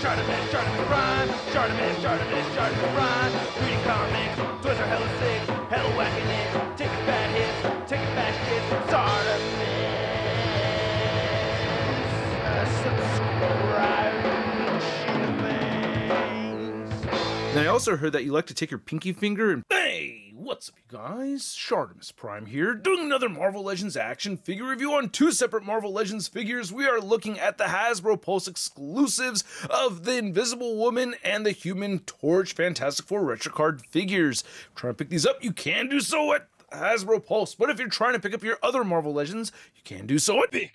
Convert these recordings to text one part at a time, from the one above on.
ShartimusPrime, ShartimusPrime. Reading comics, toys are hella sick, hella whacking it, taking bad hits, taking bad shit. Subscribe. And I also heard that you like to take your pinky finger and hey, what's up you guys? ShartimusPrime here, doing another Marvel Legends action figure review on two separate Marvel Legends figures. We are looking at the Hasbro Pulse exclusives of the Invisible Woman and the Human Torch Fantastic Four retro card figures. Trying to pick these up, you can do so at Hasbro Pulse, but if you're trying to pick up your other Marvel Legends, you can do so at Big.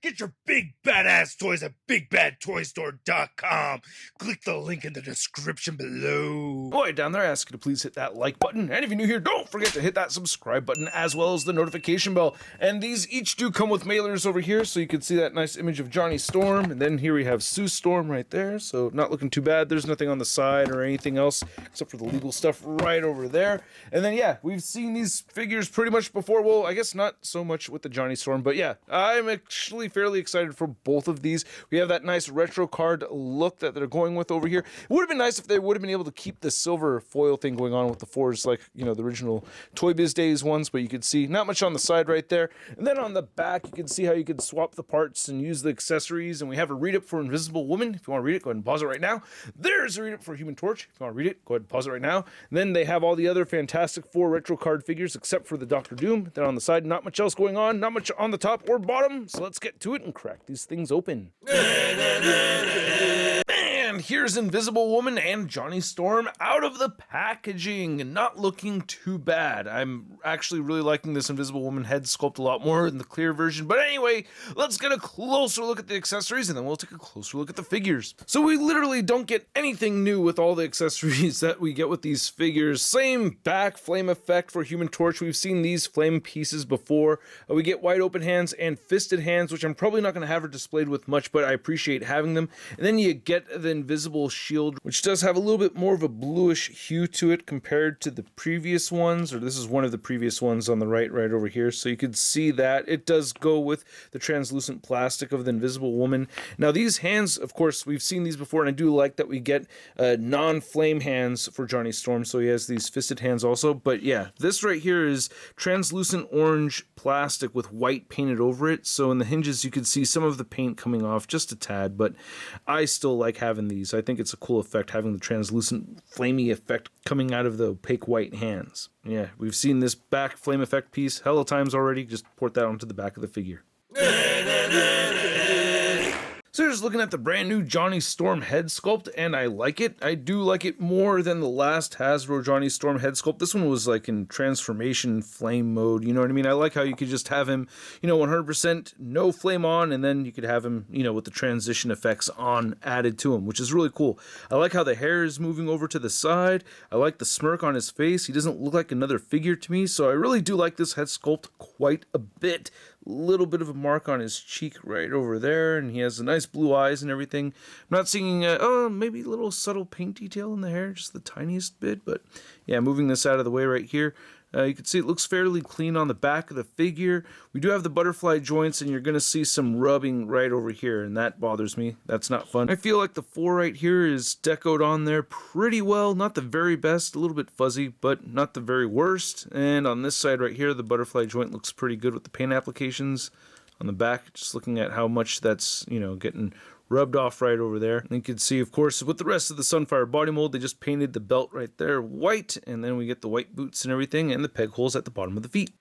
Get your big badass toys at BigBadToyStore.com. Click the link in the description below. Boy, down there, I ask you to please hit that like button. And if you're new here, don't forget to hit that subscribe button as well as the notification bell. And these each do come with mailers over here, so you can see that nice image of Johnny Storm. And then here we have Sue Storm right there, so not looking too bad. There's nothing on the side or anything else except for the legal stuff right over there. And then, yeah, we've seen these figures pretty much before. Well, I guess not so much with the Johnny Storm, but yeah, I'm actually fairly excited for both of these. We have that nice retro card look that they're going with over here. It would have been nice if they would have been able to keep the silver foil thing going on with the fours, like, you know, the original Toy Biz Days ones, but you can see not much on the side right there. And then on the back, you can see how you can swap the parts and use the accessories, and we have a read-up for Invisible Woman. If you want to read it, go ahead and pause it right now. There's a read-up for Human Torch. If you want to read it, go ahead and pause it right now. And then they have all the other Fantastic Four retro card figures, except for the Doctor Doom. Then on the side, not much else going on, not much on the top or bottom, so let's get to it and crack these things open. And here's Invisible Woman and Johnny Storm out of the packaging, not looking too bad. I'm actually really liking this Invisible Woman head sculpt a lot more than the clear version, but anyway, let's get a closer look at the accessories and then we'll take a closer look at the figures. So we literally don't get anything new with all the accessories that we get with these figures. Same back flame effect for Human Torch. We've seen these flame pieces before. We get wide open hands and fisted hands, which I'm probably not going to have her displayed with much, but I appreciate having them. And then you get the invisible shield, which does have a little bit more of a bluish hue to it compared to the previous ones, or this is one of the previous ones on the right over here. So you can see that it does go with the translucent plastic of the Invisible Woman. Now these hands, of course, we've seen these before, and I do like that we get non-flame hands for Johnny Storm, so he has these fisted hands also. But yeah, this right here is translucent orange plastic with white painted over it, so in the hinges you can see some of the paint coming off just a tad, but I still like having these. I think it's a cool effect having the translucent flamey effect coming out of the opaque white hands. Yeah, we've seen this back flame effect piece hella times already. Just port that onto the back of the figure. So you're just looking at the brand new Johnny Storm head sculpt, and I like it. I do like it more than the last Hasbro Johnny Storm head sculpt. This one was like in transformation flame mode, you know what I mean? I like how you could just have him, you know, 100% no flame on, and then you could have him, you know, with the transition effects on added to him, which is really cool. I like how the hair is moving over to the side. I like the smirk on his face. He doesn't look like another figure to me, so I really do like this head sculpt quite a bit. Little bit of a mark on his cheek right over there, and he has a nice blue eyes and everything. I'm not seeing maybe a little subtle paint detail in the hair, just the tiniest bit, but yeah, moving this out of the way right here. You can see it looks fairly clean on the back of the figure. We do have the butterfly joints, and you're going to see some rubbing right over here, and that bothers me. That's not fun. I feel like the 4 right here is decoed on there pretty well. Not the very best, a little bit fuzzy, but not the very worst. And on this side right here, the butterfly joint looks pretty good with the paint applications. On the back, just looking at how much that's, you know, getting rubbed off right over there. And you can see, of course, with the rest of the Sunfire body mold, they just painted the belt right there white, and then we get the white boots and everything, and the peg holes at the bottom of the feet.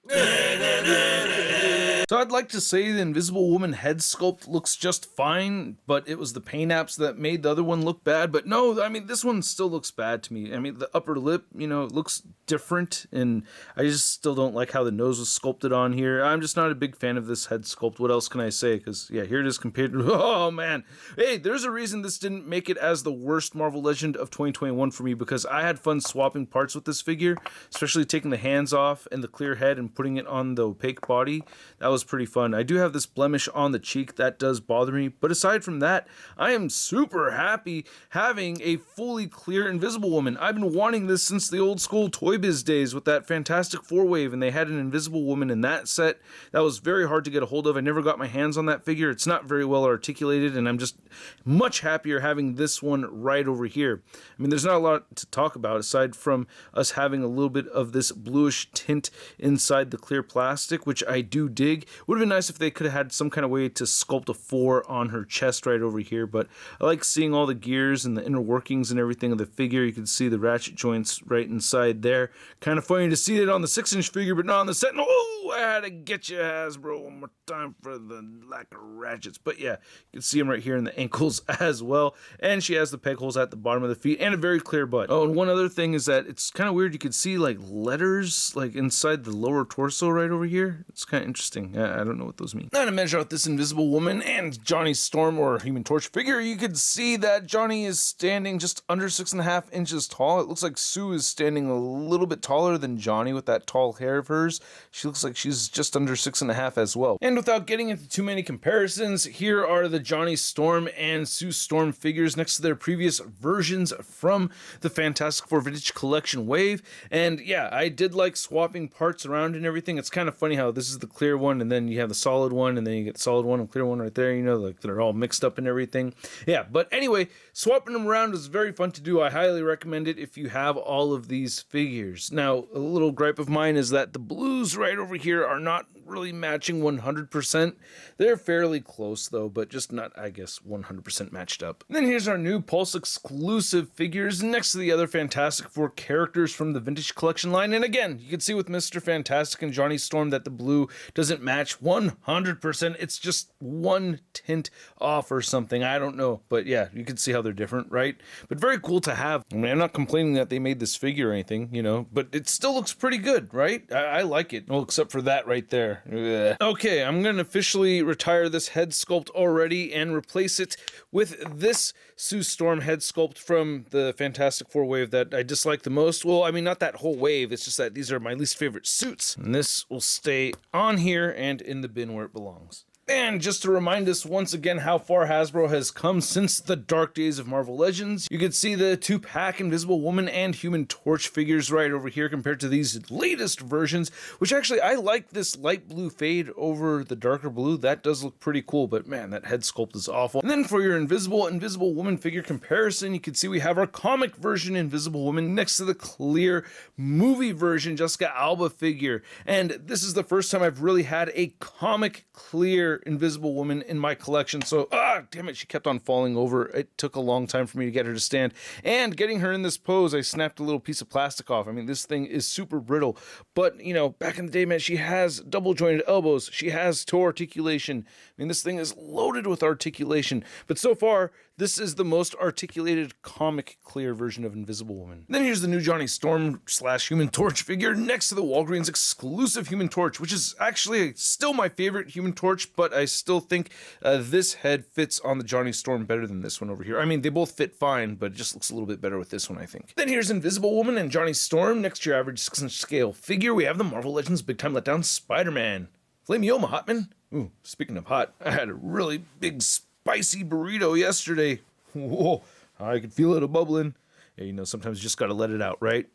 So I'd like to say the Invisible Woman head sculpt looks just fine, but it was the paint apps that made the other one look bad. But no, I mean, this one still looks bad to me. I mean, the upper lip, you know, looks different, and I just still don't like how the nose was sculpted on here. I'm just not a big fan of this head sculpt. What else can I say? Because, yeah, here it is compared to, oh, man. Hey, there's a reason this didn't make it as the worst Marvel Legend of 2021 for me, because I had fun swapping parts with this figure, especially taking the hands off and the clear head and putting it on the opaque body. That was pretty fun. I do have this blemish on the cheek that does bother me, but aside from that, I am super happy having a fully clear Invisible Woman. I've been wanting this since the old school Toy Biz days with that Fantastic Four wave, and they had an Invisible Woman in that set. That was very hard to get a hold of. I never got my hands on that figure. It's not very well articulated, and I'm just much happier having this one right over here. I mean, there's not a lot to talk about aside from us having a little bit of this bluish tint inside the clear plastic, which I do dig. Would have been nice if they could have had some kind of way to sculpt a 4 on her chest right over here, but I like seeing all the gears and the inner workings and everything of the figure. You can see the ratchet joints right inside there. Kind of funny to see it on the 6-inch figure, but not on the set. Oh, I had to get you, Hasbro, one more time for the lack of ratchets. But yeah, you can see them right here in the ankles as well. And she has the peg holes at the bottom of the feet and a very clear butt. Oh, and one other thing is that it's kind of weird. You could see like letters like inside the lower torso right over here. It's kind of interesting. I don't know what those mean. Now to measure out this Invisible Woman and Johnny Storm or Human Torch figure, you could see that Johnny is standing just under 6.5 inches tall. It looks like Sue is standing a little bit taller than Johnny with that tall hair of hers. She looks like she's just under 6.5 as well. And without getting into too many comparisons, here are the Johnny Storm and Sue Storm figures next to their previous versions from the Fantastic Four Vintage Collection wave. And yeah, I did like swapping parts around and everything. It's kind of funny how this is the clear one and then you have the solid one and then you get the solid one and clear one right there, you know, like they're all mixed up and everything. Yeah, but anyway, swapping them around is very fun to do. I highly recommend it if you have all of these figures. Now, a little gripe of mine is that the blues right over here are not really matching 100%. They're fairly close though, but just not, I guess, 100% matched up. And then here's our new Pulse exclusive figures next to the other Fantastic Four characters from the Vintage Collection line. And again, you can see with Mr. Fantastic and Johnny Storm that the blue doesn't match 100%. It's just one tint off or something. I don't know, but yeah, you can see how they're different, right? But very cool to have. I mean, I'm not complaining that they made this figure or anything, you know, but it still looks pretty good, right? I like it. Well, except for that right there. Ugh. Okay, I'm going to officially retire this head sculpt already and replace it with this Sue Storm head sculpt from the Fantastic Four wave that I dislike the most. Well, I mean, not that whole wave. It's just that these are my least favorite suits. And this will stay on here and in the bin where it belongs. And just to remind us once again how far Hasbro has come since the dark days of Marvel Legends, you can see the 2-pack Invisible Woman and Human Torch figures right over here compared to these latest versions, which actually I like this light blue fade over the darker blue. That does look pretty cool, but man, that head sculpt is awful. And then for your Invisible Woman figure comparison, you can see we have our comic version Invisible Woman next to the clear movie version Jessica Alba figure. And this is the first time I've really had a comic clear Invisible Woman in my collection. So, damn it, she kept on falling over. It took a long time for me to get her to stand. And getting her in this pose, I snapped a little piece of plastic off. I mean, this thing is super brittle. But, you know, back in the day, man, she has double jointed elbows. She has toe articulation. I mean, this thing is loaded with articulation. But so far, this is the most articulated comic clear version of Invisible Woman. Then here's the new Johnny Storm / Human Torch figure next to the Walgreens exclusive Human Torch, which is actually still my favorite Human Torch, but I still think this head fits on the Johnny Storm better than this one over here. I mean, they both fit fine, but it just looks a little bit better with this one, I think. Then here's Invisible Woman and Johnny Storm next to your average 6-inch scale figure. We have the Marvel Legends Big Time Letdown Spider-Man. Flame Yoma, Hotman. Ooh, speaking of hot, I had a really big spicy burrito yesterday. Whoa, I could feel it bubbling. Yeah, you know, sometimes you just gotta let it out, right?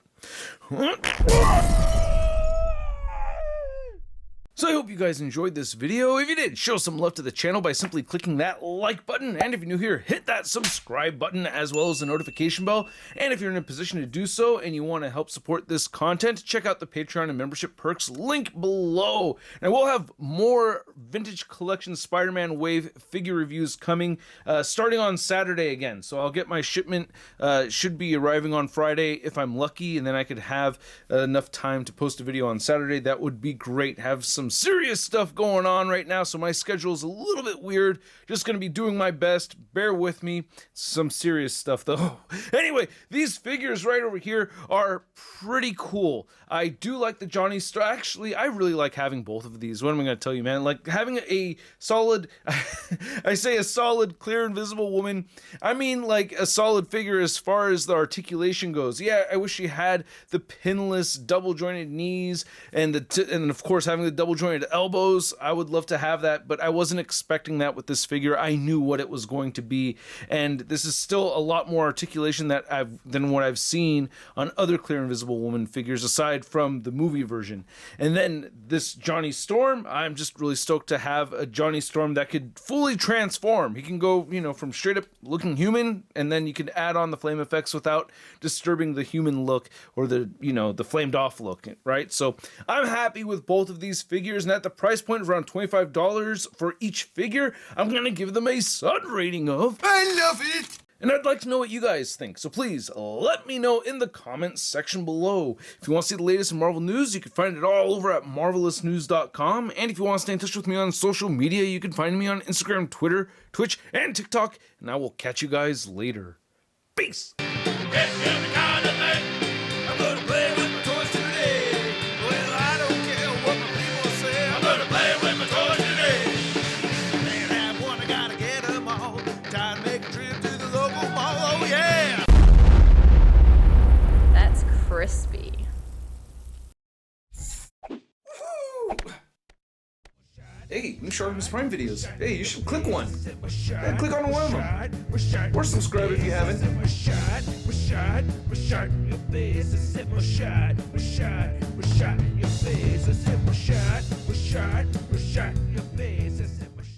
So I hope you guys enjoyed this video. If you did, show some love to the channel by simply clicking that like button. And if you're new here, hit that subscribe button as well as the notification bell. And if you're in a position to do so and you want to help support this content, check out the Patreon and membership perks link below. And I will have more Vintage Collection Spider-Man Wave figure reviews coming starting on Saturday again. So I'll get my shipment, should be arriving on Friday if I'm lucky, and then I could have enough time to post a video on Saturday. That would be great. Have some serious stuff going on right now, so my schedule is a little bit weird. Just gonna be doing my best. Bear with me. Some serious stuff though. Anyway, these figures right over here are pretty cool. I do like the Johnny Star. Actually, I really like having both of these. What am I gonna tell you, man? Like having a solid, I say a solid clear Invisible Woman. I mean like a solid figure as far as the articulation goes. Yeah, I wish she had the pinless double jointed knees and and of course having the double jointed elbows. I would love to have that, but I wasn't expecting that with this figure. I knew what it was going to be, and this is still a lot more articulation than what I've seen on other Clear Invisible Woman figures, aside from the movie version. And then this Johnny Storm, I'm just really stoked to have a Johnny Storm that could fully transform. He can go, from straight up looking human, and then you can add on the flame effects without disturbing the human look or the flamed off look, right? So I'm happy with both of these figures, and at the price point of around $25 for each figure, I'm gonna give them a Sun rating of I love it! And I'd like to know what you guys think, so please let me know in the comments section below. If you want to see the latest in Marvel news, you can find it all over at marvelousnews.com. And if you want to stay in touch with me on social media, you can find me on Instagram, Twitter, Twitch, and TikTok. And I will catch you guys later. Peace! Crispy. Hey, new ShartimusPrime videos. Hey, you should click one. Yeah, click on one of them. Or subscribe if you haven't. Your face,